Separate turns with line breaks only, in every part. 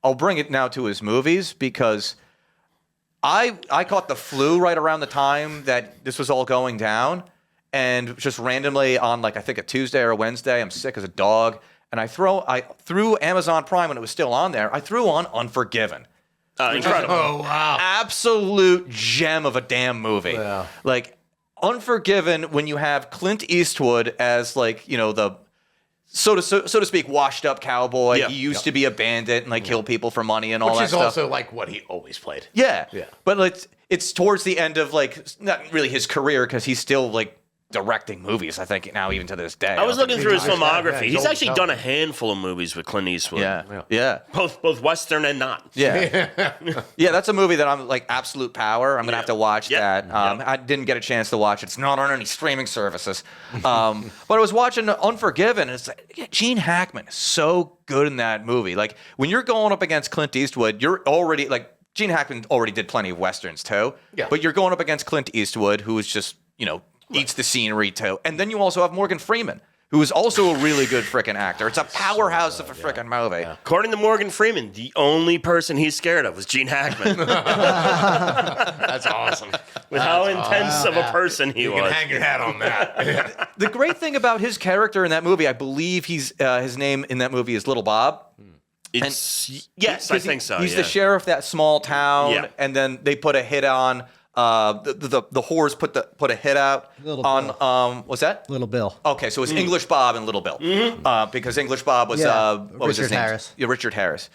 I'll bring it now to his movies because I caught the flu right around the time that this was all going down, and just randomly on like I think a Tuesday or a Wednesday, I'm sick as a dog, and I threw Amazon Prime when it was still on there. I threw on Unforgiven.
Incredible!
Oh wow!
Absolute gem of a damn movie.
Yeah.
Like Unforgiven, when you have Clint Eastwood as like the so to speak, washed up cowboy.
Yeah.
He used to be a bandit and like kill people for money and all that stuff.
Which is also like what he always played.
Yeah.
Yeah.
But it's towards the end of like not really his career because he's still like directing movies, I think, now even to this day.
I was looking through his filmography.
Yeah,
He's actually done a handful of movies with Clint Eastwood.
Yeah.
Both Western and not.
Yeah. Yeah, that's a movie that I'm like absolute power. I'm going to have to watch that. I didn't get a chance to watch it. It's not on any streaming services. But I was watching Unforgiven, and it's like, Gene Hackman is so good in that movie. Like, when you're going up against Clint Eastwood, you're already, like, Gene Hackman already did plenty of Westerns, too.
Yeah.
But you're going up against Clint Eastwood, who is just, eats the scenery, too. And then you also have Morgan Freeman, who is also a really good freaking actor. It's a powerhouse of a freaking movie.
Yeah.
According to Morgan Freeman, the only person he's scared of was Gene Hackman.
That's awesome.
With how intense of a person he
You
was.
can hang your hat on that.
The great thing about his character in that movie, I believe his name in that movie is Little Bob.
Yes, I think so.
He's the sheriff of that small town, and then they put a hit on. The whores put a hit out on what's that?
Little Bill.
Okay, so it's English Bob and Little Bill, because English Bob was what was his
Richard
name?
Harris.
Yeah, Richard Harris.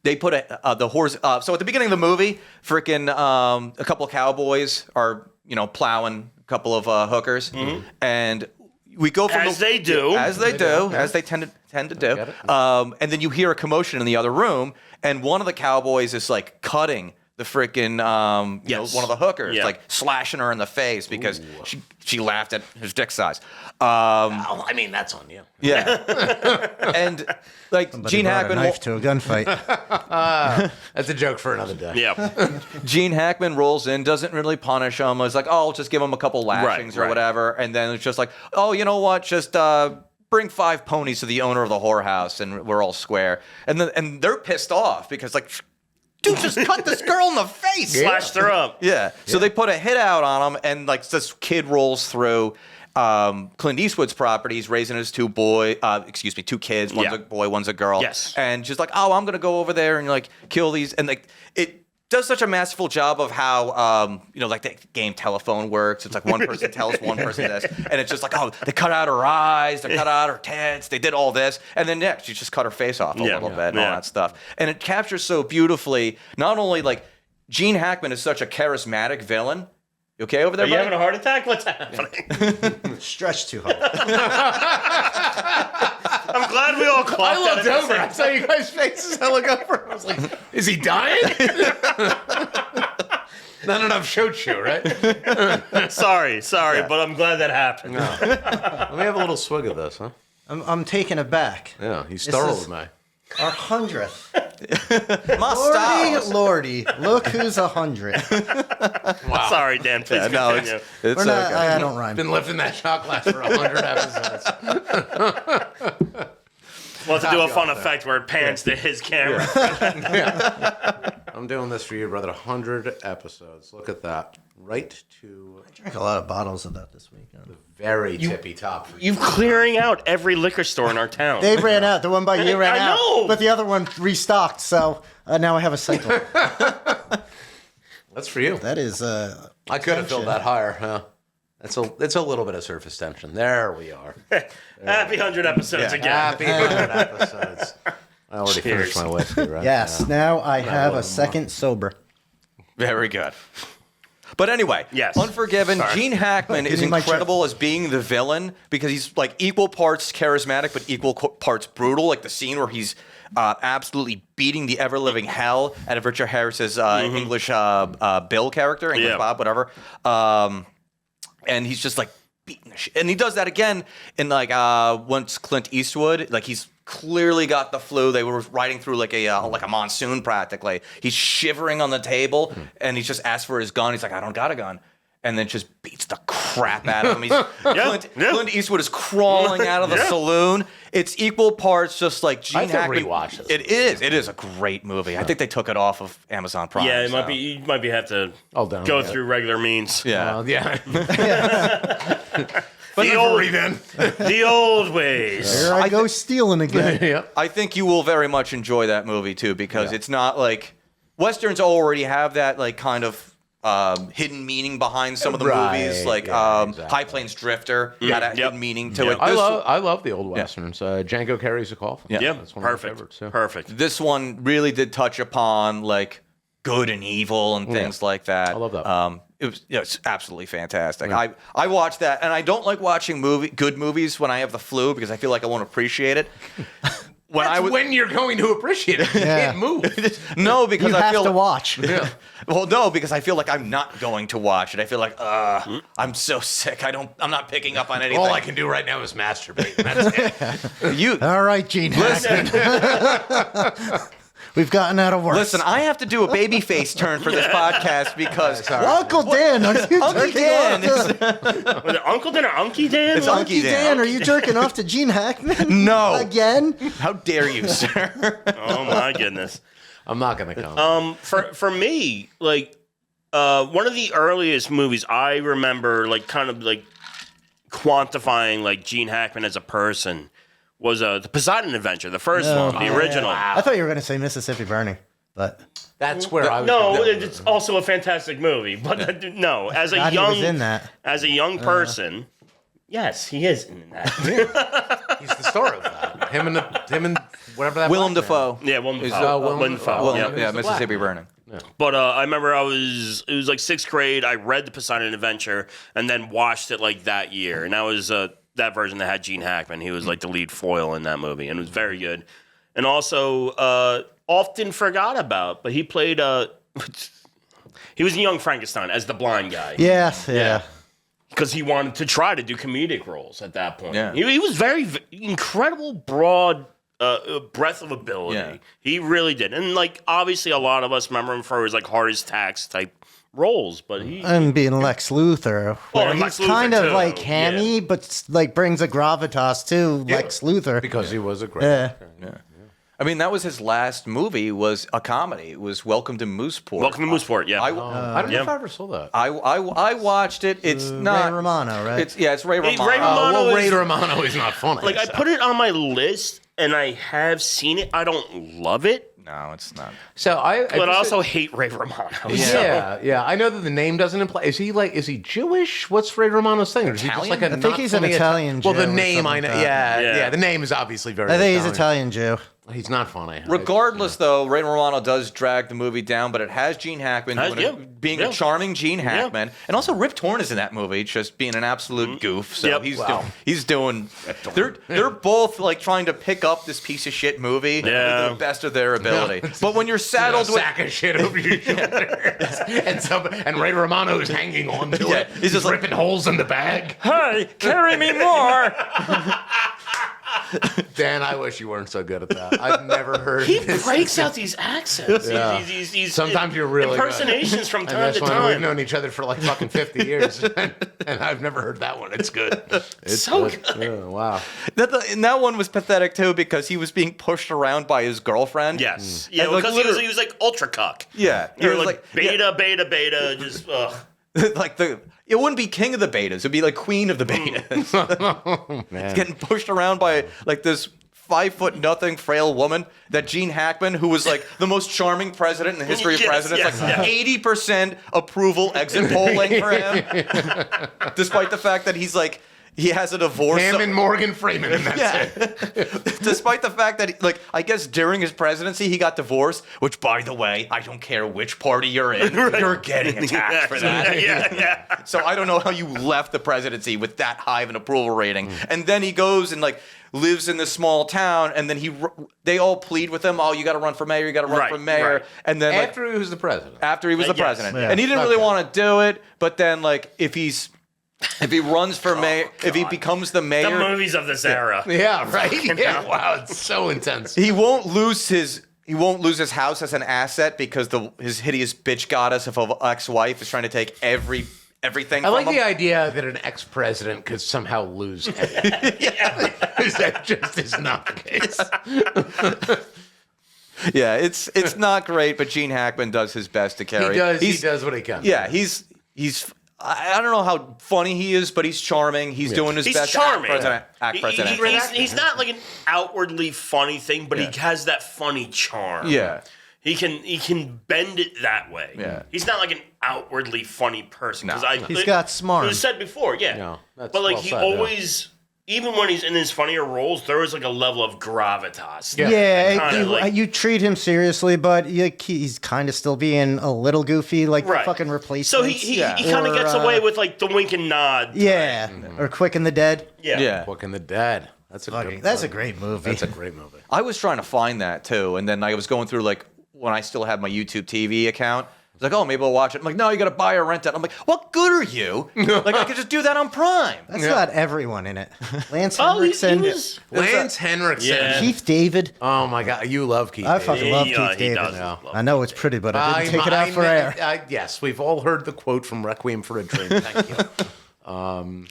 They put the whores. So at the beginning of the movie, freaking a couple of cowboys are plowing a couple of hookers, and we go from
as they do,
as they tend to do, and then you hear a commotion in the other room, and one of the cowboys is like cutting the freaking one of the hookers, like slashing her in the face because she laughed at his dick size.
I mean, that's on you.
Yeah, and like
Somebody
Gene
brought
Hackman
a knife to a gunfight.
That's a joke for another day.
Yeah.
Gene Hackman rolls in, doesn't really punish him. It's like, oh, I'll just give him a couple lashings or whatever, and then it's just like, oh, you know what, just bring 5 ponies to the owner of the whorehouse, and we're all square. And they're pissed off because like, dude, just cut this girl in the face.
Slashed her up.
Yeah. So they put a hit out on him, and like this kid rolls through Clint Eastwood's property. He's raising his 2 kids. One's a boy, one's a girl.
Yes.
And she's like, oh, I'm gonna go over there and like kill these. And like it does such a masterful job of how like the game Telephone works. It's like one person tells one person this, and it's just like, oh, they cut out her eyes, they cut out her tits, they did all this, and then next you just cut her face off a little bit and all that stuff. And it captures so beautifully. Not only like Gene Hackman is such a charismatic villain. You okay over there,
Are you
buddy?
having a heart attack? What's happening?
Stretch too hard.
I'm glad we all clocked
I looked
that.
over. I saw you guys' faces. I look over. I was like, is he dying? Not enough shochu, right?
Sorry, but I'm glad that happened.
Let me have a little swig of this, huh?
I'm taken aback.
Yeah, he startled me.
Our 100th.
Must
Lordy, look who's 100.
Wow.
Sorry, Dan. Please
no,
continue.
it's
We're not,
okay.
I don't rhyme.
Been lifting that shot glass for 100 episodes.
We'll have to do a fun effect where it pans to his camera.
I'm doing this for you, brother. 100 episodes. Look at that. Right to
I drank a lot of bottles of that this weekend.
the very tippy top.
You're clearing out every liquor store in our town.
They ran out. The one by you ran
I
out.
know.
But the other one restocked, so now I have a cycle.
That's for you.
That is
I could have filled that higher. Huh? It's a little bit of surface tension. There we are.
Happy 100 episodes again.
Happy 100 episodes. I already finished my whiskey, right?
Yes, now I have a second sober.
Very good. But anyway,
Yes.
Unforgiven,
Sorry.
Gene Hackman
Give
is
me my
incredible as being the villain because he's like equal parts charismatic but equal parts brutal. Like the scene where he's absolutely beating the ever-living hell out of Richard Harris's English Bill character, English Bob, whatever. And he's just like beating the shit. And he does that again in like once Clint Eastwood, like he's clearly got the flu. They were riding through like a monsoon practically. He's shivering on the table and he's just asked for his gun. He's like, I don't got a gun. And then just beats the crap crap out of him. Clint Eastwood is crawling out of the saloon. It's equal parts just like Gene Hackman.
Rewatch this.
It is. It is a great movie. I think they took it off of Amazon Prime.
Yeah, it might be. You might be have to go through regular means.
Yeah.
But the old ways.
Here I go stealing again.
Yep.
I think you will very much enjoy that movie too, because it's not like Westerns already have that like kind of hidden meaning behind some of the movies, like
exactly.
High Plains Drifter got a hidden meaning to it.
I love the old westerns. Django Carries a Coffin.
Yeah,
that's one of my favorites. Yeah.
Perfect.
This one really did touch upon like good and evil and things like that.
I love that.
It's absolutely fantastic. I watched that, and I don't like watching good movies when I have the flu because I feel like I won't appreciate it.
When you're going to appreciate it, you can't move.
No, because
You
I
have
feel
to watch.
Well, no, because I feel like I'm not going to watch it. I feel like I'm so sick. I'm not picking up on anything.
All I can do right now is masturbate. That's it.
All right, Gene Hackman. We've gotten out of work.
Listen, I have to do a babyface turn for this podcast because
Uncle Dan, are you
Uncle
jerking
Dan
off to,
Was it Uncle Dan or Unky Dan?
It's
What?
Unky Dan.
Are you jerking off to Gene Hackman?
No.
Again?
How dare you, sir?
Oh my goodness.
I'm not going to come.
For me, like one of the earliest movies I remember, like kind of like quantifying like Gene Hackman as a person was the Poseidon Adventure, the first one, the original.
I thought you were going to say Mississippi Burning, but
That's where I was.
No,
going.
it's also a fantastic movie, but no, as a
God, he
young
was in that.
as a young person, yes, he is in that.
He's the star of that. Him and whatever that.
Willem
black man.
Dafoe.
Yeah, Willem
Is,
Dafoe.
Willem
Dafoe,
Dafoe.
yeah.
He's the
Mississippi
black
Burning.
But I remember it was like 6th grade. I read the Poseidon Adventure and then watched it like that year, and that was that version that had Gene Hackman. He was like the lead foil in that movie, and it was very good. And also often forgot about, but he played he was a young Frankenstein as the blind guy.
yes, yeah.
Because he wanted to try to do comedic roles at that point.
Yeah.
He was very incredible, broad breadth of ability.
Yeah.
He really did. And like obviously a lot of us remember him for his like Hard as Tax type roles, but he
And being Lex Luthor, where
and
he's
Lex Luthor,
kind of
too.
like hammy, but like brings a gravitas to Lex Luthor.
Because he was a great.
Yeah.
I mean, that was his last movie. Was a comedy. It was Welcome to Mooseport.
Welcome to Mooseport, yeah.
I don't know if I ever saw that.
I watched it. It's not
Ray Romano, right?
It's Ray Romano.
Ray Romano
Ray
is-
Romano is not funny.
like I put it on my list and I have seen it. I don't love it,
No, it's not.
So
but I also hate Ray Romano.
Yeah. I know that the name doesn't imply. Is he Jewish? What's Ray Romano's thing? Or is he just like a
Italian?
I think he's an Italian
Well,
Jew
the
or
name I
something
know.
like that.
Yeah. The name is obviously very.
I think he's Italian Jew.
He's not funny.
Regardless, though, Ray Romano does drag the movie down, but it has Gene Hackman being a charming Gene Hackman, and also Rip Torn is in that movie, just being an absolute goof. So he's doing. They're both like trying to pick up this piece of shit movie to the best of their ability. But when you're saddled with
sack of shit over your shoulders, and Ray Romano is hanging on to it.
he's just
ripping holes in the bag.
Hey, carry me more.
Dan, I wish you weren't so good at that. I've never heard.
He
this.
breaks out these accents.
Yeah.
These
Sometimes you're really good.
impersonations from
And
time
that's
to
why we've
time.
known each other for like fucking 50 years, and I've never heard that one. It's good. It's
so good.
Yeah, wow.
and that one was pathetic too because he was being pushed around by his girlfriend.
Yes. Yeah,
And, like,
because he was like ultra cuck.
Yeah, he
Or
was
like beta, just
like it wouldn't be king of the betas; it'd be like queen of the betas. He's getting pushed around by like this 5'0" frail woman that Gene Hackman, who was like the most charming president in the history of presidents, like 80% approval exit polling for him, despite the fact that he's like. He has a divorce.
Him and Morgan Freeman, and that's it.
Despite the fact that, like, I guess during his presidency, he got divorced, which, by the way, I don't care which party you're in, you're getting attacked for that.
yeah.
So I don't know how you left the presidency with that high of an approval rating. And then he goes and, like, lives in this small town, and then they all plead with him, oh, you got to run for mayor, you got to run for mayor.
Right.
And then,
After he was the president.
after he was the
Yes.
president.
Yeah.
And he didn't really want to do it, but then, like, if he runs for mayor, if he becomes the
The
mayor,
movies of this era.
Yeah, right? Yeah, wow, it's so intense.
he won't lose his house as an asset because his hideous bitch goddess of an ex-wife is trying to take every everything.
I like
from
the
him.
idea that an ex-president could somehow lose Eddie. Because that just is not the case.
Yeah, it's not great, but Gene Hackman does his best to carry.
He does what he can.
Yeah, he's. I don't know how funny he is, but he's charming. He's doing his
He's
best.
charming.
Act president.
He's not like an outwardly funny thing, but he has that funny charm.
Yeah.
He can bend it that way.
Yeah.
He's not like an outwardly funny person.
No.
He's got smarm.
It was said before, yeah.
No, that's
but like
well
he
said,
always, even when he's in his funnier roles, there was like a level of gravitas.
Yeah, you treat him seriously, but he's kind of still being a little goofy, like the fucking replacement.
So he kind of gets away with like the wink and nod.
Yeah, or Quick and the Dead.
Yeah.
Quick and the Dead. That's a
great movie.
That's a great movie.
I was trying to find that too, and then I was going through like when I still had my YouTube TV account. I was like, oh, maybe I'll watch it. I'm like, no, you got to buy or rent it. I'm like, what good are you? Like, I could just do that on Prime.
That's not everyone in it. Lance
Oh, he
Henriksen,
was.
Lance Henriksen.
Yeah.
Keith David.
Oh my God, you love Keith.
I
David.
fucking love
He
Keith David.
does love
I know it's pretty, but I didn't take it out for air.
Yes, we've all heard the quote from Requiem for a Dream. Thank you.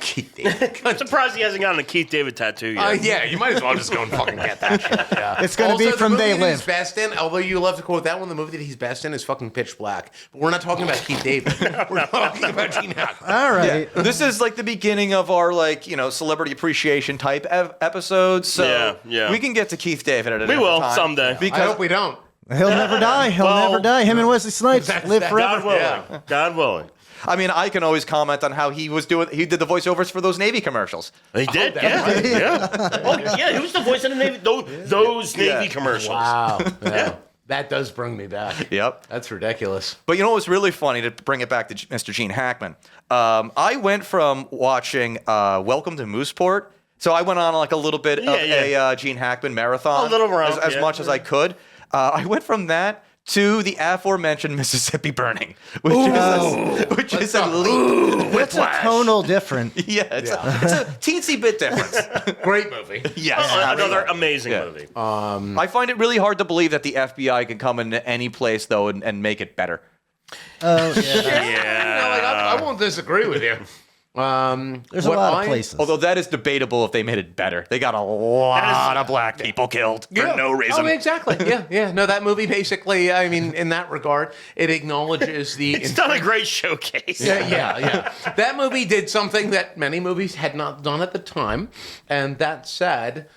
Keith David.
I'm surprised he hasn't gotten a Keith David tattoo yet.
Yeah, you might as well just go and fucking get that shit. Yeah.
It's going to be
Also,
from
the movie
They
that he's
Live.
best in, although you love to quote that one, the movie that he's best in is fucking Pitch Black. But we're not talking about Keith David. We're talking about Gene Hackman.
All right.
This is like the beginning of our celebrity appreciation type episodes. So
Yeah.
we can get to Keith David at a
We
different
will
time.
someday.
I
Because
hope we don't.
He'll never die. He'll never die. Him and Wesley Snipes live forever.
God willing.
Yeah.
God willing.
I mean, I can always comment on how he did the voiceovers for those Navy commercials.
He did, yeah. Oh, yeah, he was the voice of the Navy. Those Navy commercials.
Wow. Yeah. That does bring me back.
Yep.
That's ridiculous.
But you know what's really funny, to bring it back to Mr. Gene Hackman? I went from watching Welcome to Mooseport, so I went on like a little bit of a Gene Hackman marathon.
A little round,
as much as I could. I went from that to the aforementioned Mississippi Burning, which is a leap.
It's a tonal different.
Yeah, it's a teensy bit difference.
Great movie.
Yes.
Another amazing movie.
I find it really hard to believe that the FBI can come into any place, though, and make it better.
Oh, yeah.
Yeah.
I won't disagree with you.
There's a lot of places.
Although that is debatable if they made it better. They got a lot of black people killed for no reason.
Oh, exactly. Yeah. No, that movie basically, I mean, in that regard, it acknowledges the...
It's done a great showcase.
Yeah. That movie did something that many movies had not done at the time. And that said,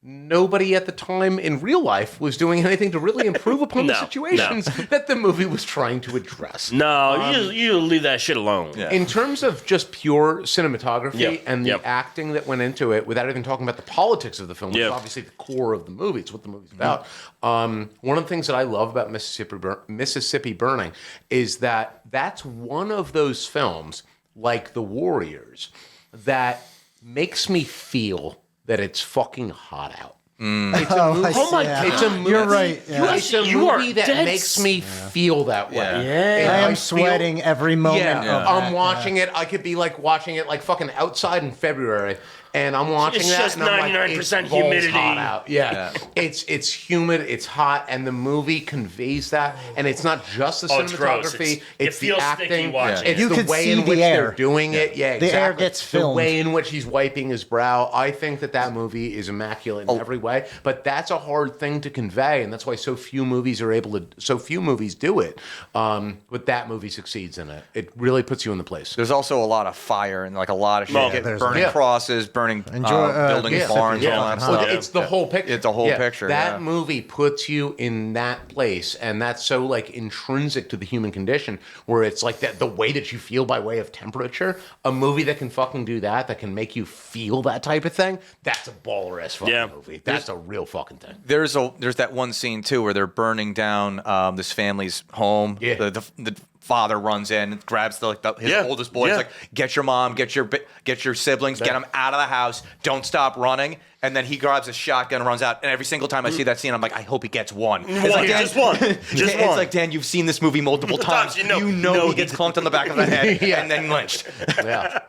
nobody at the time in real life was doing anything to really improve upon the situations that the movie was trying to address.
No, you leave that shit alone.
Yeah.
In terms of just pure cinematography
Yep.
and the
Yep.
acting that went into it, without even talking about the politics of the film, which is
Yep.
obviously the core of the movie, it's what the movie's about. One of the things that I love about Mississippi Burning is that that's one of those films, like The Warriors, that makes me feel that it's fucking hot out. It's a movie.
Oh my
Yeah.
God.
It's a movie.
You're right. Yeah.
It's a
You are
movie that
dead
makes me feel that way.
Yeah.
I am
feel-
sweating every moment.
Yeah,
of
I'm
that,
watching it. I could be like watching it like fucking outside in February, and I'm watching
It's
that.
just
and I'm like,
99%
it's balls
humidity.
hot out. Yeah. It's humid. It's hot, and the movie conveys that. And it's not just the
Oh, it's gross.
cinematography.
It
It's the
feels sticky
acting.
watching
It's
it.
You
the
could
way
see
in
the
which
air.
they're doing it. Yeah,
The air
exactly.
gets
The
filmed.
way in which he's wiping his brow. I think that movie is immaculate in every way. But that's a hard thing to convey, and that's why so few movies do it. But that movie succeeds in it. It really puts you in the place.
There's also a lot of fire and like a lot of shit.
Well,
burning crosses, burning buildings, barns, all that
Well,
stuff.
it's the whole picture.
It's a whole picture,
That
yeah.
movie puts you in that place, and that's so like intrinsic to the human condition, where it's like that the way that you feel by way of temperature. A movie that can fucking do that can make you feel that type of thing. That's a baller ass fucking movie. That's a real fucking thing.
There's that one scene too where they're burning down this family's home.
Yeah.
The father runs in, grabs his oldest boy.
Yeah.
He's like, "Get your mom, get your siblings, get them out of the house. Don't stop running." and then he grabs a shotgun and runs out. And every single time I see that scene, I'm like, I hope he gets one. It's
One,
like, Dan,
just one. Just
it's
one.
like, Dan, you've seen this movie multiple times.
You
You
know
know he gets clunked on the back of the head and then lynched.
Yeah.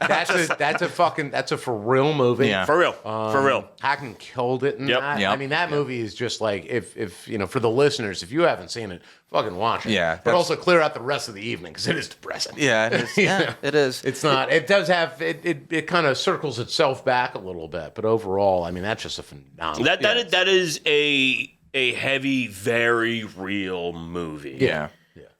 That's a for real movie.
Yeah.
For real.
Hackman killed it in
Yep.
that.
Yep.
I mean, that movie is just like, if you know, for the listeners, if you haven't seen it, fucking watch it.
Yeah,
But
that's-
also clear out the rest of the evening because it is depressing.
Yeah, it is. Yeah, it is.
It's not. It does have. It kind of circles itself back a little bit, but overall, I mean, that's just a phenomenal.
That is a heavy, very real movie.
Yeah.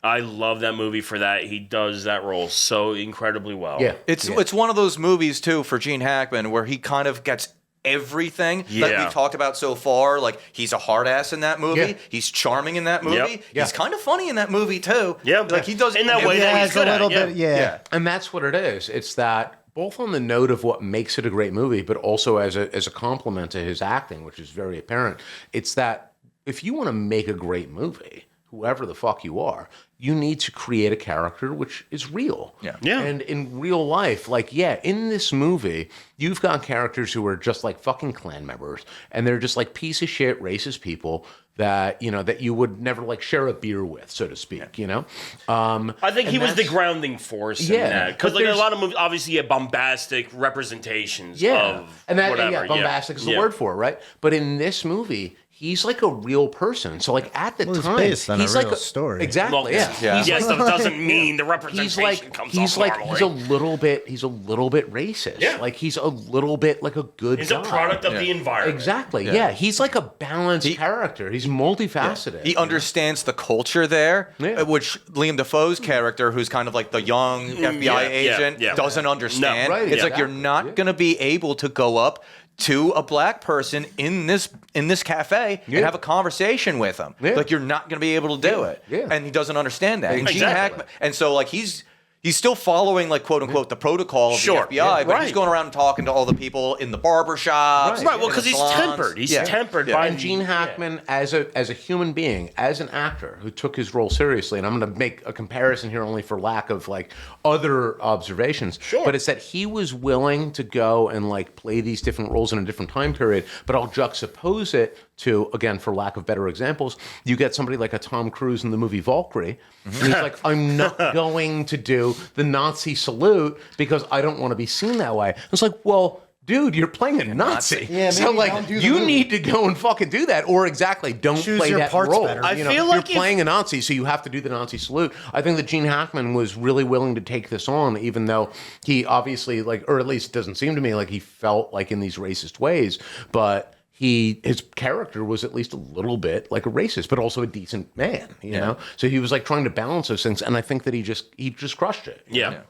I love that movie for that. He does that role so incredibly well.
Yeah.
It's one of those movies too for Gene Hackman where he kind of gets everything that
Yeah.
we've talked about so far. Like he's a hard ass in that movie.
Yeah.
He's charming in that movie.
Yep.
Yeah.
He's kind of funny in that movie too.
Yeah.
Like he does
In that way
Yeah,
that he's
it's a
good
little
at.
bit.
Yeah.
Yeah.
And that's what it is. It's that both on the note of what makes it a great movie, but also as a compliment to his acting, which is very apparent. It's that if you want to make a great movie, whoever the fuck you are, you need to create a character which is real.
Yeah.
Yeah.
And in real life, like, yeah, in this movie, you've got characters who are just like fucking Klan members, and they're just like piece of shit, racist people that, you know, that you would never like share a beer with, so to speak, you know?
I think he was the
that's-
grounding force
Yeah,
in that. Because
but
like a
there's-
lot of movies, obviously, you have bombastic representations
Yeah.
of
And that,
whatever.
yeah, bombastic is the word for it, right? But in this movie, he's like a real person. So like at the
Well, it's
time,
based on a
he's like
real story.
Exactly.
Well,
yeah.
Yeah.
Yes, that doesn't mean the
He's
representation comes off normally.
he's a little bit racist.
Yeah.
Like he's a little bit like a good
He's
guy.
a product of the environment.
Exactly. Yeah. He's like a balanced character. He's multifaceted.
He understands the culture there,
Yeah.
which Liam Defoe's character, who's kind of like the young FBI agent, doesn't understand.
No, right,
It's like
exactly.
you're not going to be able to go up to a black person in this cafe and have a conversation with him.
Yeah.
Like you're not going to be able to do it.
Yeah.
And he doesn't understand that. And Gene
Exactly.
Hackman, and so like he's still following like quote unquote the protocol of
Sure.
the FBI,
Yeah.
but he's
Right.
going around and talking to all the people in the barber shops.
Right.
Right, well,
in
because
the
he's
salons.
tempered. He's
Yeah.
tempered
Yeah.
by
And Gene Hackman, as a human being, as an actor who took his role seriously, and I'm going to make a comparison here only for lack of like other observations.
Sure.
But it's that he was willing to go and like play these different roles in a different time period, but I'll juxtapose it to, again, for lack of better examples, you get somebody like a Tom Cruise in the movie Valkyrie, and he's like, I'm not going to do the Nazi salute because I don't want to be seen that way. It's like, well, dude, you're playing a Nazi.
Yeah,
so
maybe
like,
don't do the
you
movie.
need to go and fucking do that, or exactly, don't
Choose
play
your
that
parts
role.
better.
I
You know,
feel like
you're playing a Nazi, so you have to do the Nazi salute. I think that Gene Hackman was really willing to take this on, even though he obviously like, or at least it doesn't seem to me like he felt like in these racist ways, but his character was at least a little bit like a racist, but also a decent man, you know? So he was like trying to balance those things, and I think that he just crushed it.
Yeah.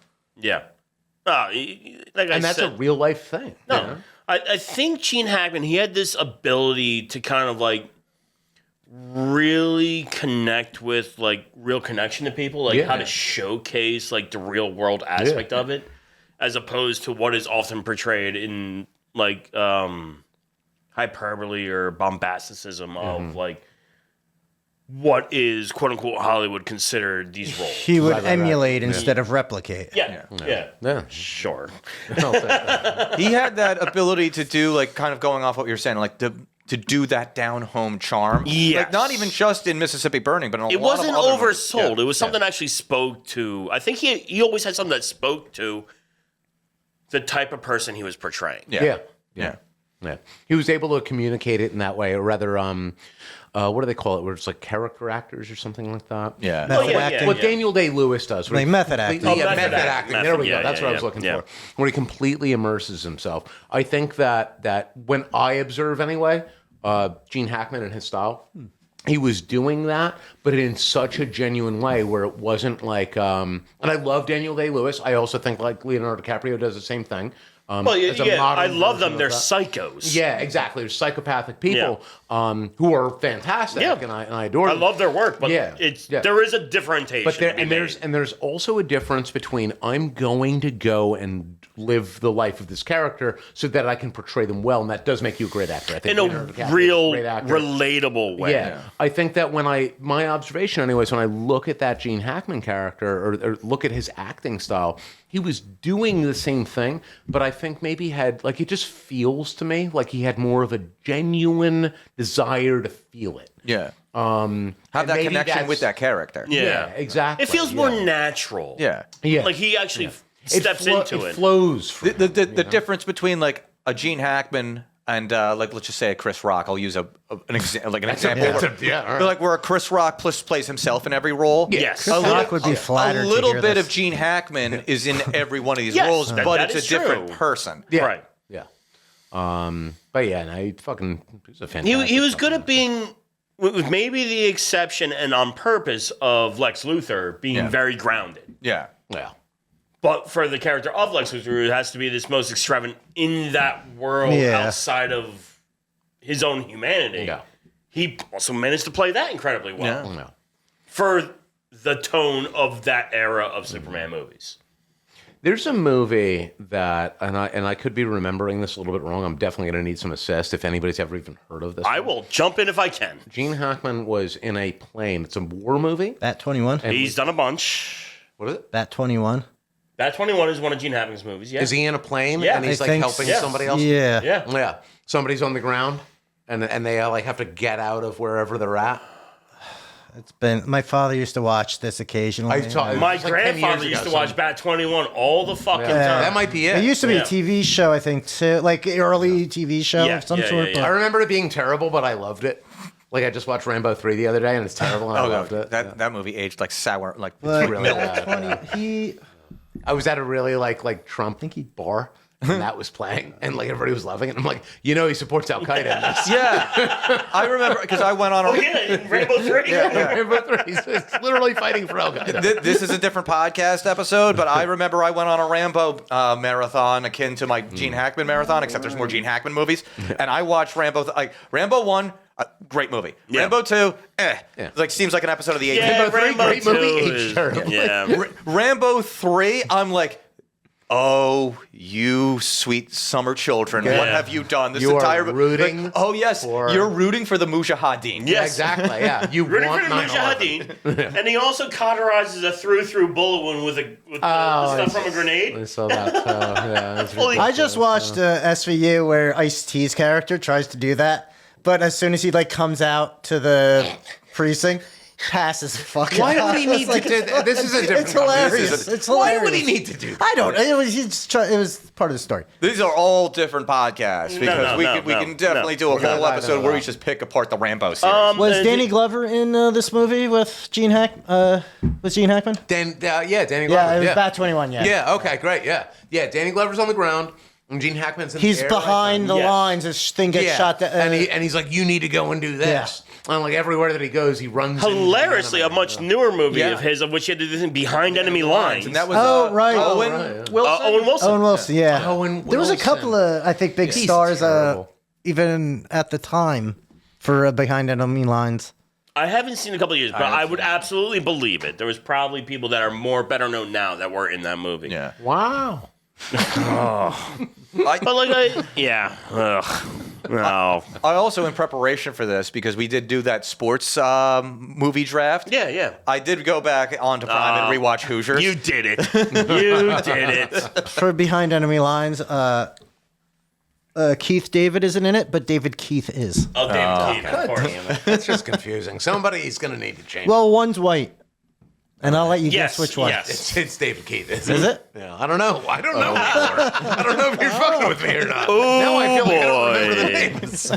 Like
And that's a real life thing.
No,
you know?
I think Gene Hackman, he had this ability to kind of like really connect with like real connection to people, like how to showcase like the real world aspect of it, as opposed to what is often portrayed in like hyperbole or bombasticism of like what is quote unquote Hollywood considered these roles.
He would emulate instead of replicate.
Yeah.
Yeah.
Sure.
He had that ability to do like kind of going off what you're saying, like to do that down home charm.
Yes.
Like not even just in Mississippi Burning, but in a
It
lot
wasn't
of other movies.
oversold. It was something that actually spoke to. I think he always had something that spoke to the type of person he was portraying.
Yeah.
Yeah. He was able to communicate it in that way, or rather, what do they call it? Where it's like character actors or something like that.
Yeah.
Method
yeah,
acting.
What Daniel Day-Lewis does. where
Like
he
method
completely-
acting.
Yeah,
Oh,
method
method
acting.
acting.
There we go.
Yeah,
That's what I was
yeah,
looking
yeah.
for. Where he completely immerses himself. I think that when I observe anyway, Gene Hackman and his style, he was doing that, but in such a genuine way where it wasn't like, and I love Daniel Day-Lewis. I also think like Leonardo DiCaprio does the same thing.
Well,
as a
yeah,
modern
I love
version
them.
of
They're
that.
psychos.
Yeah, exactly. They're psychopathic people who are fantastic,
Yeah.
and I adore
I
them.
love their work, but
Yeah, yeah.
there is a differentiation.
But there,
to be
and
made.
there's also a difference between I'm going to go and live the life of this character so that I can portray them well, and that does make you a great actor. I think
in
Leonardo DiCaprio is
a real,
great actor.
relatable way.
Yeah. I think that my observation anyways, when I look at that Gene Hackman character or look at his acting style, he was doing the same thing, but I think maybe had like it just feels to me like he had more of a genuine desire to feel it.
Yeah.
Have
Have that connection with that character.
Yeah.
exactly.
It feels more natural.
Yeah.
Yeah.
Like he actually steps into it.
It flows. From
The difference between like a Gene Hackman and like let's just say a Chris Rock. I'll use an example.
yeah, all right.
Like where Chris Rock plays himself in every role.
Yes.
Chris Rock would be flattered
A
to
little
hear
bit
this.
of Gene Hackman is in every one of these
Yes,
roles,
that
but
is
it's a different
true.
person.
Yeah.
Right.
Yeah. But yeah, no, he was a fantastic.
He was good at being, with maybe the exception and on purpose of Lex Luthor being very grounded.
Yeah.
Yeah.
But for the character of Lex Luthor, it has to be this most extravagant in that world outside of his own humanity.
Yeah.
He also managed to play that incredibly well
Yeah.
for the tone of that era of Superman movies.
There's a movie that, and I could be remembering this a little bit wrong. I'm definitely going to need some assist if anybody's ever even heard of this.
I will jump in if I can.
Gene Hackman was in a plane. It's a war movie.
Bat 21.
He's done a bunch.
What is it?
Bat 21.
Bat 21 is one of Gene Hackman's movies, yeah.
Is he in a plane?
Yeah.
And he's
I
like
think
helping
so.
somebody else?
Yeah.
Yeah.
Yeah. Somebody's on the ground and they like have to get out of wherever they're at.
It's been. My father used to watch this occasionally.
My
It's like 10
grandfather
years
used
ago,
to watch Bat 21 all the fucking time.
That might be it.
It used to be
Yeah.
a TV show, I think, too, like early TV show
Yeah,
of some
yeah,
sort.
yeah,
I remember it being terrible, but I loved it. Like I just watched Rambo 3 the other day and it's terrible and I loved it.
That movie aged like sour, like
But
really
Bat
bad.
20, he.
I was at a really like Trump bar and that was playing and like everybody was loving it. I'm like, he supports Al Qaeda in this.
Yeah, I remember because I went on a.
Oh, yeah, in Rainbow 3.
Rambo 3 is literally fighting for Al Qaeda.
This is a different podcast episode, but I remember I went on a Rambo marathon akin to my Gene Hackman marathon, except there's more Gene Hackman movies. And I watched Rambo. Rambo 1, great movie.
Yeah.
Rambo 2,
Yeah.
Like seems like an episode of the 80s.
Yeah,
Rambo 3,
Rainbow
great movie,
2
aged
is-
terribly.
Yeah.
Rambo 3, I'm like, oh, you sweet summer children, what have you done? This
You are
entire
rooting
oh yes,
for-
you're rooting for the Mujahideen.
Yes.
Exactly, yeah. You
Rooting
want
for the
9/11.
Mujahideen. And he also cauterizes a through bullet wound with the stuff from a grenade.
I saw that. Yeah,
Holy-
I just watched SVU where Ice-T's character tries to do that, but as soon as he like comes out to the precinct, passes fucking.
Why
out.
would he need to
It's
do that? This is a different
It's hilarious.
This is a-
It's hilarious.
Why would he need to do that?
I don't. It was it was part of the story.
These are all different podcasts because we can definitely do a
We're
whole
not
episode
diving
where we
into
just pick apart the Rambo series.
Was
and
Danny Glover in this movie with Gene Hackman?
Danny
Yeah,
Glover.
it was Bat 21. Yeah.
Yeah, okay, great, yeah. Danny Glover's on the ground, and Gene Hackman's in
He's
the air.
behind the
yes.
lines. His thing gets shot.
and he's like, you need to go and do this. And like everywhere that he goes, he runs.
Hilariously, a much newer movie
Yeah.
of his, of which he had to do this behind enemy lines.
And that was
Right.
Owen
right, yeah.
Wilson.
Owen Wilson.
Owen Wilson. Yeah.
Owen
There was a
Wilson.
couple of I think big
He's
stars.
terrible.
Even at the time for behind enemy lines.
I haven't seen it in a couple of years, but I would absolutely believe it. There was probably people that are better known now that were in that movie.
Yeah.
Wow.
But ugh. No.
I also, in preparation for this, because we did do that sports movie draft.
Yeah.
I did go back onto Prime and rewatch Hoosiers.
You did it. You did it.
For behind enemy lines, Keith David isn't in it, but David Keith is.
Oh, David Keith, of course.
That's just confusing. Somebody's going to need to change.
Well, one's white, and I'll let you
Yes,
guess which one.
yes.
It's David Keith.
Is it?
Yeah, I don't know. I don't know. I don't know if you're fucking with me or not. Now I feel like I don't remember the names.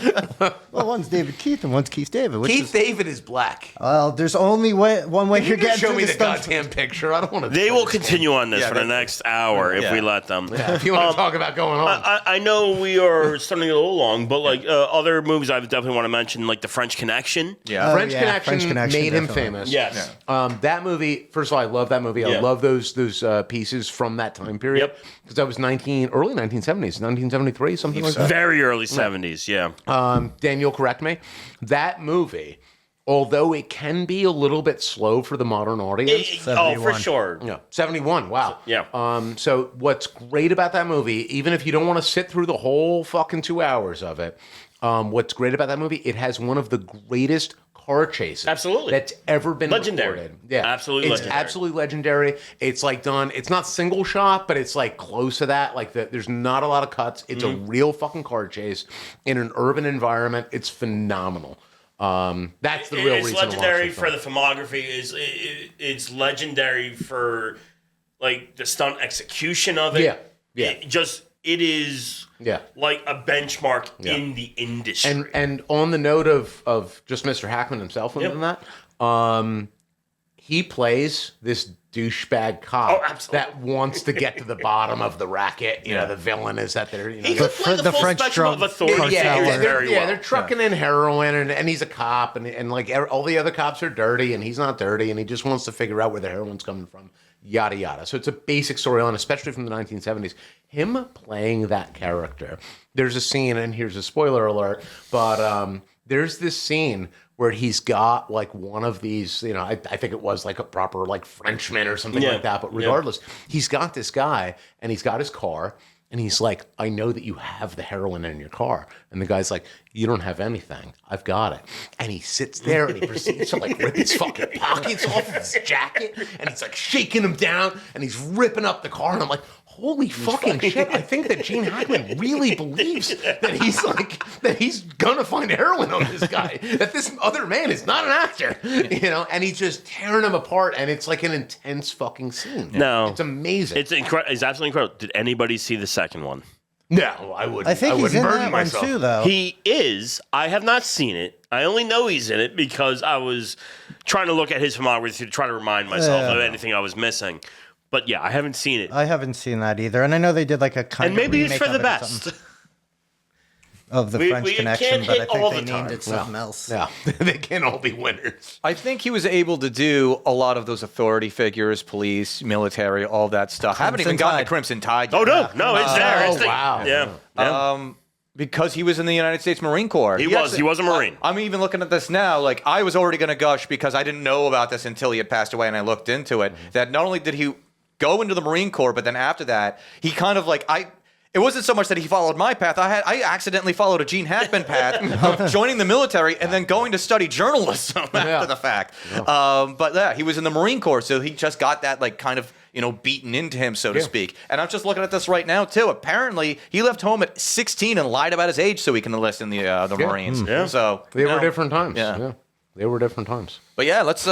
Well, one's David Keith and one's Keith David. Which
Keith
is,
David is black.
well, there's only one way
Can
you're
you just
getting
show
through
me
the
the
stuff.
goddamn picture? I don't want to.
They will continue on this
Yeah,
for the
that-
next hour if we
Yeah.
let them.
If you want to talk about going on.
I know we are starting a little long, but like other movies I definitely want to mention, like The French Connection.
Yeah.
French,
yeah,
Connection
French Connection,
made him
definitely.
famous.
Yes.
That movie, first of all, I love that movie. I
Yeah.
love those pieces from that time period.
Yep.
Because that was early 1970s, 1973, something like that.
Very early 70s, yeah.
Daniel, correct me. That movie, although it can be a little bit slow for the modern audience.
Oh, for
71.
sure.
Yeah, 71. Wow.
Yeah.
So what's great about that movie, even if you don't want to sit through the whole fucking 2 hours of it, What's great about that movie? It has one of the greatest car chases
Absolutely.
that's ever been
Legendary.
recorded. Yeah,
Absolutely
it's
legendary.
absolutely legendary. It's like done. It's not single shot, but it's like close to that. Like there's not a lot of cuts. It's a real fucking car chase in an urban environment. It's phenomenal. That's the real
It's
reason.
legendary
to watch
for the filmography. It's legendary for like the stunt execution of it.
Yeah.
It is like a benchmark in the industry.
And on the note of just Mr. Hackman himself and that, he plays this douchebag cop that wants to get to the bottom of the racket. You know, the villain is that they're
he could play the full
French
spectrum of
drug
authority figures very well.
they're trucking in heroin, and he's a cop, and like all the other cops are dirty, and he's not dirty, and he just wants to figure out where the heroin's coming from. Yada yada. So it's a basic storyline, especially from the 1970s. Him playing that character. There's a scene, and here's a spoiler alert, but there's this scene where he's got like one of these, you know, I think it was like a proper like Frenchman or something like that. But regardless, he's got this guy, and he's got his car. And he's like, I know that you have the heroin in your car. And the guy's like, you don't have anything. I've got it. And he sits there and he proceeds to like rip his fucking pockets off of his jacket. And he's like shaking them down and he's ripping up the car. And I'm like, holy fucking shit. I think that Gene Hackman really believes that he's gonna find heroin on this guy. That this other man is not an actor. You know, and he's just tearing him apart. And it's like an intense fucking scene.
No.
It's amazing.
It's incredible. It's absolutely incredible. Did anybody see the second one?
No, I wouldn't.
I think he's in
burden
that
myself.
one too, though.
He is. I have not seen it. I only know he's in it because I was trying to look at his filmography to try to remind myself of anything I was missing. But yeah, I haven't seen it.
I haven't seen that either, and I know they did like a kind
And
of
maybe it's
remake
for
of
the
it or
best.
something. Of the
We
French
can't
Connection, but I
hit all
think
the
they named
time.
it something else.
Yeah, they can't all be winners.
I think he was able to do a lot of those authority figures, police, military, all that stuff. I haven't even gotten to
Tide.
Crimson Tide yet.
Oh, no, it's there. It's
wow.
Yeah.
Because he was in the United States Marine Corps.
He was a Marine.
I'm even looking at this now. Like, I was already going to gush because I didn't know about this until he had passed away and I looked into it. That not only did he go into the Marine Corps, but then after that, he kind of like, it wasn't so much that he followed my path. I accidentally followed a Gene Hackman path of joining the military and then going to study journalism after the fact. But yeah, he was in the Marine Corps, so he just got that like kind of, you know, beaten into him, so to speak. And I'm just looking at this right now too. Apparently, he left home at 16 and lied about his age so he can enlist in the Marines.
Yeah.
So
They were different times.
Yeah.
They were different times.
But yeah, let's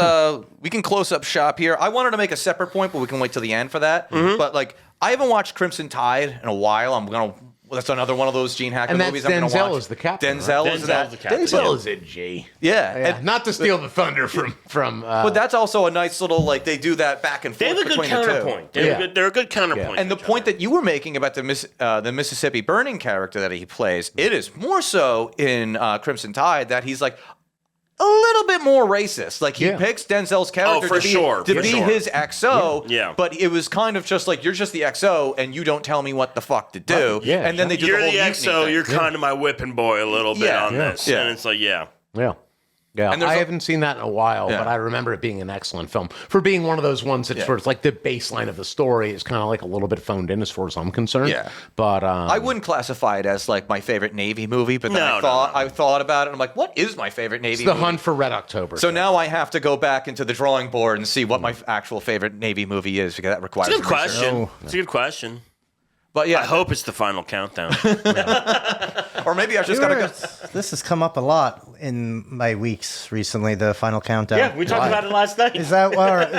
we can close up shop here. I wanted to make a separate point, but we can wait till the end for that. But like, I haven't watched Crimson Tide in a while. That's another one of those Gene Hackman
And that's
movies I'm going to
Denzel
watch.
is the captain,
Denzel
right?
is
Denzel's
that.
the captain.
Denzel is a G.
Yeah.
Yeah.
And-
Not to steal the thunder from.
but that's also a nice little like they do that back and
They
forth
have a good
between the two.
counterpoint. They're a good counterpoint.
And the point that you were making about the Mississippi Burning character that he plays, it is more so in Crimson Tide that he's like a little bit more racist. Like he picks Denzel's character
for
to be,
sure,
to
for
be
sure.
his XO.
Yeah.
But it was kind of just like you're just the XO and you don't tell me what the fuck to do.
Right. Yeah,
And then they do
you're
the
the
whole mutiny
XO.
thing.
You're kind of my whipping boy a little bit on this.
Yeah.
And it's like, yeah.
Yeah,
And there's
I
a-
haven't seen that in a while,
Yeah.
but I remember it being an excellent film for being one of those ones that's sort of like the baseline of the story is kind of like a little bit phoned in as far as I'm concerned.
Yeah.
But
I wouldn't classify it as like my favorite Navy movie, but then
No,
I thought about it. And I'm like, what is my favorite Navy
it's the
movie?
Hunt for Red October.
So now I have to go back into the drawing board and see what my actual favorite Navy movie is because that requires
It's a good
research.
question. It's a good question.
But yeah,
I hope it's the final countdown.
or maybe I just gotta go.
This has come up a lot in my weeks recently. The final countdown.
Yeah, we talked about it last night.
Is that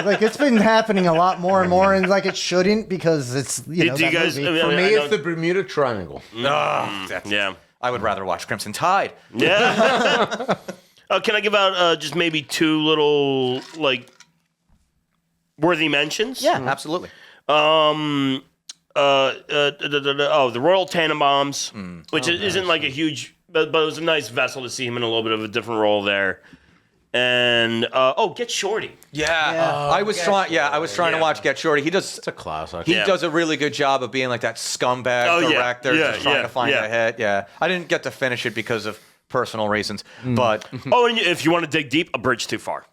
like it's been happening a lot more and more, and like it shouldn't because it's
Do you
that
guys?
movie.
I mean,
for
I
me,
know-
it's the Bermuda Triangle.
yeah.
I would rather watch Crimson Tide.
Yeah. Can I give out just maybe two little like worthy mentions?
Yeah, absolutely.
The Royal Tannenbaums, which isn't like a huge, but it was a nice vessel to see him in a little bit of a different role there. And Get Shorty.
Yeah, I was trying. Yeah, I was trying to watch Get Shorty. He does.
It's a classic.
He
Yeah.
does a really good job of being like that scumbag
Oh, yeah.
director,
Yeah,
just trying
yeah,
to find
yeah.
a hit. Yeah, I didn't get to finish it because of personal reasons, but
Oh, and if you want to dig deep, A Bridge Too Far.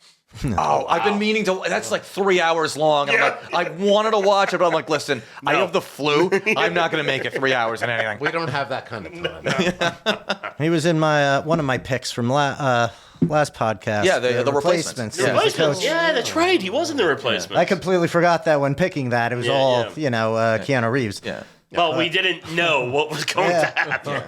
Oh, I've been meaning to. That's like 3 hours long. And I'm like, I wanted to watch it, but I'm like, listen, I have the flu. I'm not going to make it 3 hours and anything.
We don't have that kind of time.
He was in my one of my picks from last podcast.
Yeah, the replacements.
Yeah,
Yeah.
the coach.
Yeah, that's right. He was in the replacement.
I completely forgot that when picking that. It was all, Keanu Reeves.
Yeah.
Well, we didn't know what was going to happen.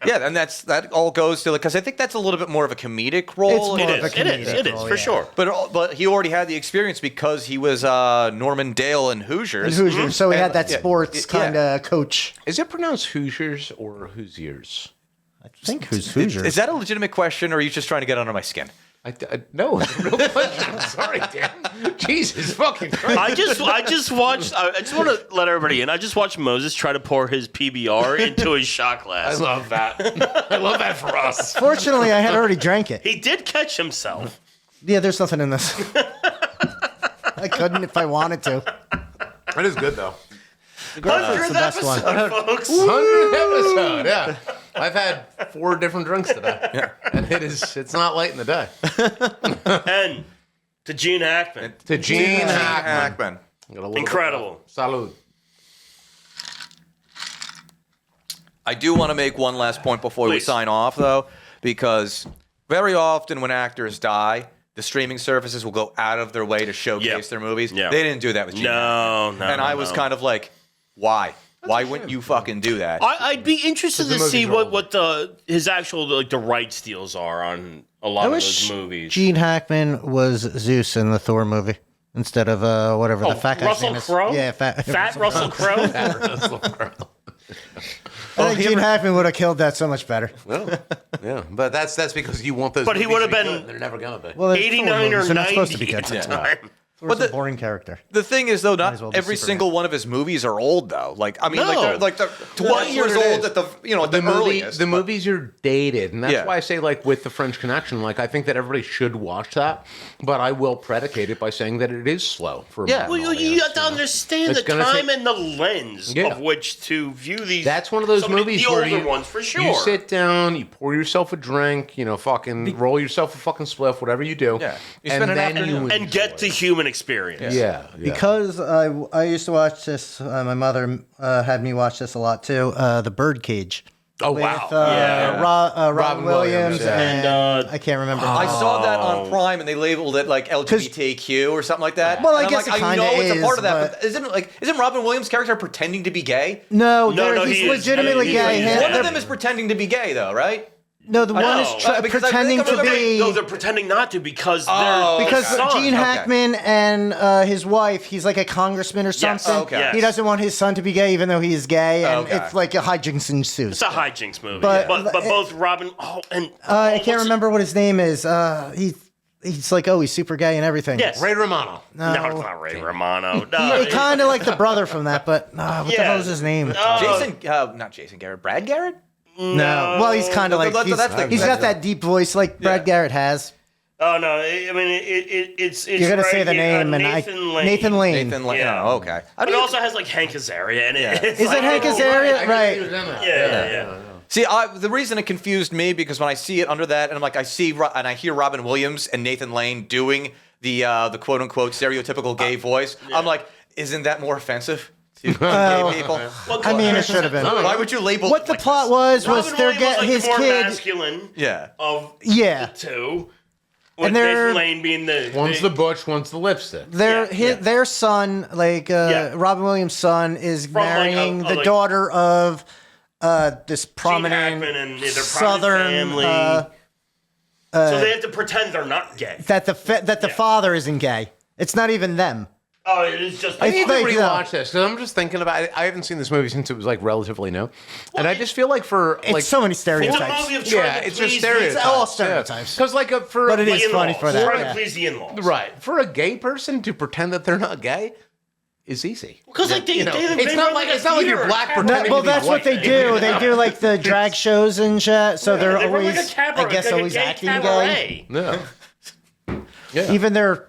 Yeah, and that all goes to, because I think that's a little bit more of a comedic role.
It's more
It
of a
is.
comedic
It is
role,
for sure.
But he already had the experience because he was Norman Dale in Hoosiers.
And Hoosiers, so he had that
Yeah.
sports kind of coach.
Is it pronounced Hoosiers or Hoosiers?
I think Hoosiers.
Is that a legitimate question, or are you just trying to get under my skin?
No, it's a real question. Sorry, Dan. Jesus fucking Christ.
I just watched. I just want to let everybody in. I just watched Moses try to pour his PBR into his shot
I
glass.
love that. I love that for us.
Fortunately, I had already drank it.
He did catch himself.
Yeah, there's nothing in this. I couldn't if I wanted to.
That is good, though.
100th
the best one.
episode, folks.
100th episode, yeah. I've had 4 different drinks today. And it's not late in the day.
And to Gene Hackman.
To Gene
Hackman.
Incredible.
Salud.
I do want to make one last point before we
Please.
sign off, though, because very often when actors die, the streaming services will go out of their way to showcase their movies.
Yeah.
They didn't do that with Gene Hackman.
No.
And I was kind of like, why? Why wouldn't you fucking do that?
I'd be interested to
the
see
movies are
what his actual the rights deals are on a lot
I
of
wish
those movies.
Gene Hackman was Zeus in the Thor movie instead of whatever the fat guy's
Russell
name is.
Crowe?
Yeah, fat
Russell Crowe.
I think Gene Hackman would have killed that so much better.
Yeah, but that's because you want those.
But he
movies
would
to
have
be
been-
good. They're never gonna be.
Well, they're Thor
89
movies,
or
they're not
90
supposed to be good.
at the time.
Thor's a boring character.
The thing is, though,
Might
not
as well be
every
Superman.
single one of his movies are old, though. Like, I mean,
No.
like they're 20
that's
years
what it
old
is.
at the
movie,
earliest.
the movies are dated, and that's
Yeah.
why I say, like, with the French Connection, like, I think that everybody should watch that, but I will predicate it by saying that it is slow for a
Yeah.
modern
Well, you
audience,
have to
know?
understand
It's
the
gonna
time
take-
and the lens
Yeah.
of which to view these.
That's one of those
so many-
movies
the
where
older
you,
ones for sure.
you sit down, you pour yourself a drink, fucking roll yourself a fucking spliff, whatever you do.
Yeah. You
and
spend an
then
afternoon.
and get the human experience.
Yeah.
Because I used to watch this. My mother had me watch this a lot too. The Birdcage.
Oh,
With
wow.
Yeah.
Robin Williams
yeah.
and I can't remember.
I saw that on Prime, and they labeled it like LGBTQ or something like that.
Well, I
And I'm
guess
like,
it
I
kinda
know it's a part of
is,
that, but isn't Robin Williams' character pretending to be gay?
No,
No,
he's
he is.
legitimately
He's
gay.
like-
One
they're-
of them is pretending to be gay, though, right?
No, the one
No.
is
Because I
pretending
think I
to
remember-
be.
No, they're pretending not to because
Oh,
they're
Because
son.
Gene
Okay.
Hackman and his wife, he's like a congressman or something.
Okay.
Yes.
He doesn't want his son to be gay, even though he is gay, and
Okay.
it's like a hijinks ensues.
It's a hijinks movie.
But-
But both Robin. Oh, and
I can't remember what his name is. He's like, he's super gay and everything.
Yes.
Ray Romano.
No, it's not Ray Romano. No,
Kind of like the brother from that, but what the
Yeah.
hell is his name?
Not Jason Garrett, Brad Garrett?
No. Well, he's kind of like he's got that deep voice like Brad Garrett has.
Oh no! I mean, it's.
You're gonna
right
say the
here,
name, and
Nathan Lane.
Nathan Lane.
Nathan Lane.
Yeah.
Oh, okay.
But it also has like Hank Azaria in it.
Yeah.
It's
Is
like,
it Hank
oh,
Azaria? Right.
Yeah.
See, the reason it confused me because when I see it under that, and I'm like, I hear Robin Williams and Nathan Lane doing the quote unquote stereotypical gay voice. I'm like, isn't that more offensive to gay people?
Well,
I mean, it should have been.
Why would you label
What
it
the
like
plot
this?
was
Robin
they're
Williams was like
his
the more
kid.
masculine
Yeah.
of
Yeah.
the two. With
And they're-
Nathan Lane being the
One's the butch, one's the lipstick.
Their son, Robin Williams' son, is
From, like,
marrying
a-
the
like-
daughter of this
Gene
prominent
Hackman and their
southern
family. So they have to pretend they're not gay.
that the father isn't gay. It's not even them.
Oh, it is just.
I need to
fake, though.
rewatch this because I'm just thinking about it. I haven't seen this movie since it was like relatively new, and I just feel like
It's so many
It's a
stereotypes.
movie of trying
yeah,
to
it's just
please
stereotypes.
It's all stereotypes.
Because like for
But it
the
is funny
in-laws.
for that,
Trying
yeah.
to please the in-laws.
right for a gay person to pretend that they're not gay is easy.
Because like they,
It's not like you're black pretending
Well,
to be
that's what
white.
they do. They do like the drag shows and shit. So they're
They run
always,
like a cabaret,
I guess,
like a
always
gay
acting gay.
cabaret.
No.
Even their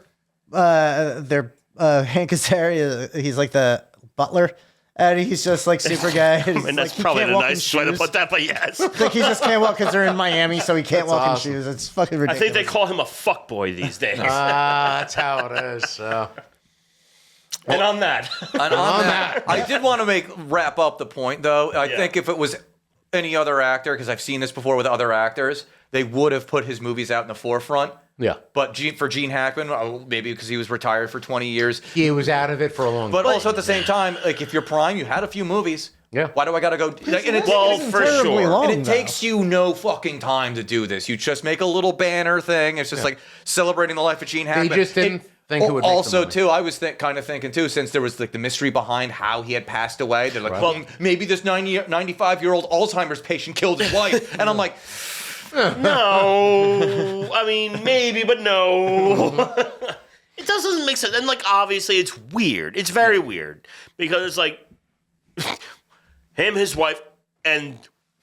Hank Azaria, he's like the butler, And he's just like super gay. And,
And that's
like, he
probably
can't
the
walk in
nicest way to
shoes.
put that, but yes.
Like he just can't walk because they're in Miami, so he can't walk
awesome.
in shoes. It's fucking
I
ridiculous.
think they call him a fuckboy these days.
That's how it is. So.
And on that,
And on that, I did want to wrap up the point, though. I think if it was any other actor, because I've seen this before with other actors, they would have put his movies out in the forefront.
Yeah.
But for Gene Hackman, maybe because he was retired for 20 years.
He was out of it for a long time.
But also at the same time, like if you're prime, you had a few movies.
Yeah.
Why do I gotta go? Like, and
well,
Isn't
for
terribly
sure.
long,
and it
though.
takes you no fucking time to do this. You just make a little banner thing. It's just like celebrating the life of Gene Hackman.
just didn't think it would make the
Also,
money.
too, I was kind of thinking too, since there was like the mystery behind how he had passed away. They're like,
Right.
well, maybe this 95-year-old Alzheimer's patient killed his wife, and I'm like,
no. I mean, maybe, but no. It doesn't make sense. And, like, obviously, it's weird. It's very weird. Because it's like him, his wife, and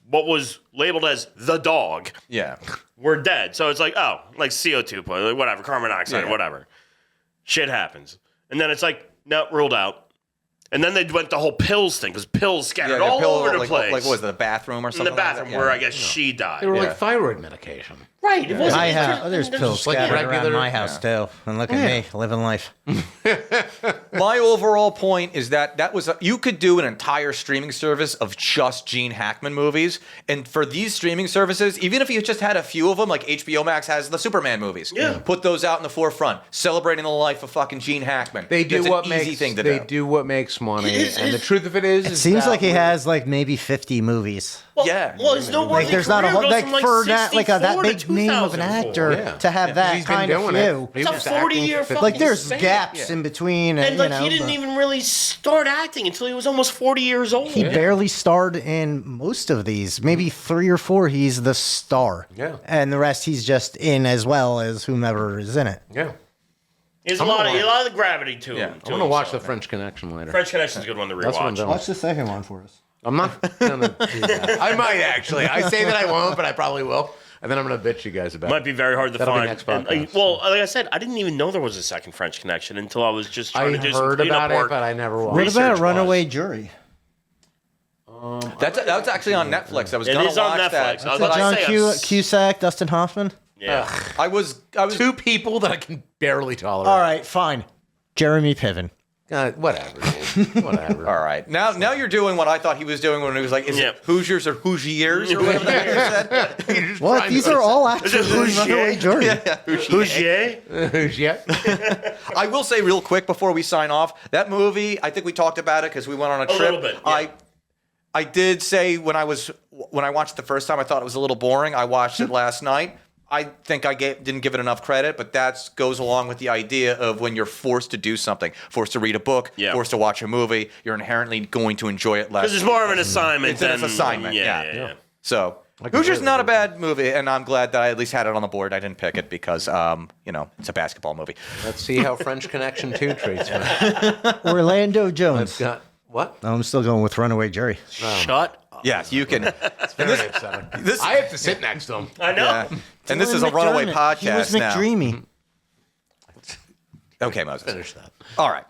what was labeled as the dog
yeah,
were dead. So it's like, oh, like CO2, like whatever, carbon dioxide,
Yeah.
whatever. Shit happens. And then it's like, no, ruled out. And then they went the whole pills thing, because pills scattered all over the
like,
place.
Like what was it, the bathroom or
in
something?
the bathroom
like that?
where
Yeah.
I guess she died.
They were
Yeah.
like thyroid medication.
Right. It wasn't.
I
it
have.
couldn't-
There's
there's
pills
just
like
scattered
regular-
around my house too. And look at me, living life.
My overall point is that was you could do an entire streaming service of just Gene Hackman movies, and for these streaming services, even if you just had a few of them, like HBO Max has the Superman movies,
Yeah.
put those out in the forefront, celebrating the life of fucking Gene Hackman.
They do
That's
what
an easy
makes
thing to
they
do.
do what makes money, and the truth of it is,
It seems
that
like he
we're-
has like maybe 50 movies.
Well,
Yeah.
Well, his noteworthy
Like there's not a
career
whole
goes
like
from,
for that like that
64 to
big name of an
2004.
actor
Yeah.
to have that
He's been
kind of
doing
few.
it. He
It's a
was
40-year
acting for
fucking
Like there's
insane.
gaps in between,
And
you
like
know,
he didn't
but
even really start acting until he was almost 40 years old.
he barely starred in most of these. Maybe 3 or 4 he's the star.
Yeah.
And the rest he's just in as well as whomever is in it.
Yeah.
There's a
I'm
lot
gonna
of the gravity to him.
Yeah.
to
I'm gonna
him,
watch
so.
the French Connection later.
French Connection's a good one to
That's what I'm
rewatch.
doing.
Watch the second one for us.
I'm not gonna do that. I might actually. I say that I won't, but I probably will. And then I'm gonna bitch you guys about
Might be very hard to
That'll be
find.
next
And,
podcast.
well, like I said, I didn't even know there was a second French Connection until I was just trying
I
to do some
heard
cleanup
about it,
work.
but I never watched.
What
it.
about
Research
Runaway
was.
Jury?
That's actually on Netflix. I was
It
gonna
is on
watch
Netflix.
that,
I was
but
about to
John
say,
Cusack, Dustin Hoffman?
Yeah.
I was
Two people that I can barely tolerate.
All right, fine. Jeremy Piven.
Whatever. Dude. Whatever.
all right. Now you're doing what I thought he was doing when he was like, is
Yeah.
it Hoosiers or Hoosiers or whatever the heck he said?
What? These are all actors in
Hoosier?
Runaway Jury.
Hoosier?
Who's yet?
I will say real quick before we sign off, that movie, I think we talked about it because we went on a trip.
little bit, yeah.
I did say when I watched it the first time, I thought it was a little boring. I watched it last night. I think I didn't give it enough credit, but that goes along with the idea of when you're forced to do something, forced to read a book,
Yeah.
forced to watch a movie, you're inherently going to enjoy it less.
Because it's more of an assignment
It's an
than
assignment,
Yeah,
yeah.
yeah, yeah.
So,
can
Hoosiers
say
not
that.
a bad movie, and I'm glad that I at least had it on the board. I didn't pick it because, it's a basketball movie.
Let's see how French Connection 2 treats me.
Orlando Jones.
Got what?
I'm still going with Runaway Jury.
Shut up.
Yes, you can.
Very upsetting.
This,
I have to sit next to him.
I know.
yeah. And this is a
Dylan
runaway
McDermott.
podcast
He was
now.
McDreamy.
Okay, Moses.
Finish that.
All right.